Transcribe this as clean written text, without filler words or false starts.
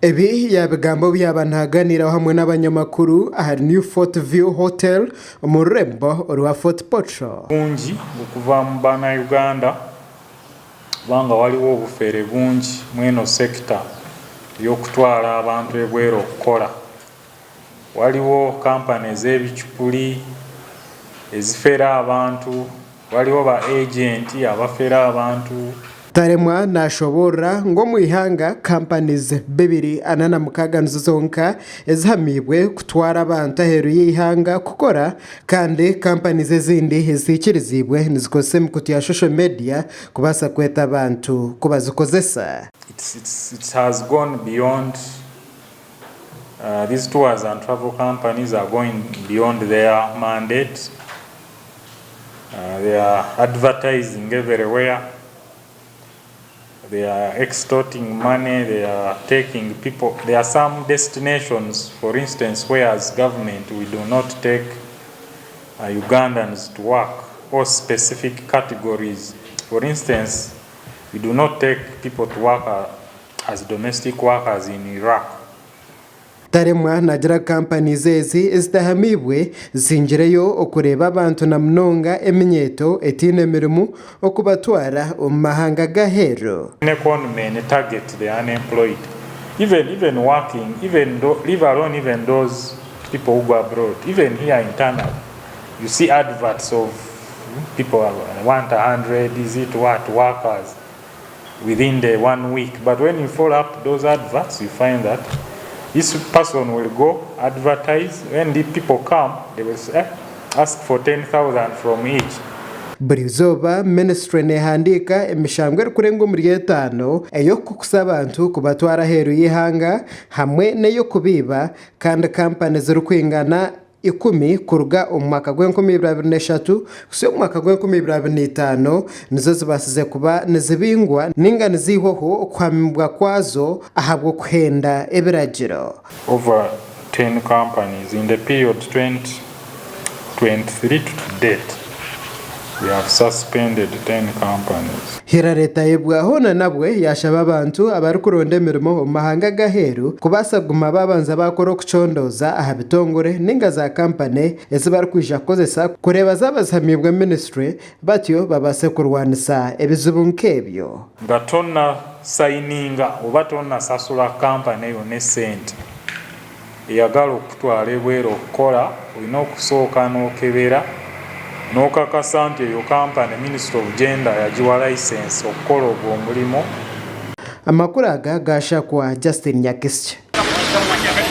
Ebi yabigambo by'abantu haganiraho hamwe n'abanyamakuru ahari New Fort View Hotel mu rurembo rwa Fort Portal. Bungi okuva mu bana Uganda banga waliwo obufere bungi mweno sector y'okutwala abantu ebweru okukola. Waliwo companies ebicupuli ezifera abantu, waliwo ba agent abafera abantu. Taremwa nashobora ngo mu ihanga companies 246 nizo zonka ezihamibwe kutwara abantu aheru y'ihanga kukora, kandi companies ezindi ezikirizibwe nizikose mu kuti ya social media kubasa kweta abantu kubazikozesa. It has gone beyond these tours and travel companies are going beyond their mandate. They are advertising everywhere. They are extorting money, they are taking people. There are some destinations, for instance, where as government we do not take Ugandans to work, or specific categories. For instance, we do not take people to work as domestic workers in Iraq. Taremwa nagira companies ezi ezitahamibwe zinjireyo okureba abantu na mnonga eminyeto etine mirimu okubatwara omu mahanga gaheru. Economy target the unemployed, even working, leave alone even those people who go abroad. Even here internal, you see adverts of people want 100 workers within the 1 week, but when you follow up those adverts, you find that this person will go advertise. When the people come, they will say, ask for 10,000 from each. Burizoba ministry nehandika emishambwe kurengo muri 5 eyo kukusaba abantu kubatwara heru y'ihanga hamwe neyo kubiba, kandi company zirukwingana 10 kuruga umwaka gwa 2023 kusiyo umwaka gwa 2025 nizo zibasize kuba nizibingwa n'ingano zihoho kwamibwa kwazo ahabwo kuhenda ebiragiro. Over 10 companies in the period 2023 to date, we have suspended 10 companies. Hira leta yebwaho na nabwe yashaba abantu abari kuronda emirimo mu mahanga gaheru kubasa guma babanza bakora okucondoza aha bitongore ninga za company ezibari kwija kozesa kureba zabazihamibwa ministry batyo babase kurwanisa ebizibu nkebyo. Ngatonna signinga oba tonna sasula company yo ne sente eyagala okutwala ebweru okukola, olina okusooka n'okebera n'okakasa nti eyo company Minister of Gender yagiwa license okukola ogwo omulimo. Amakuru aga gashakwa Justin Nyakische.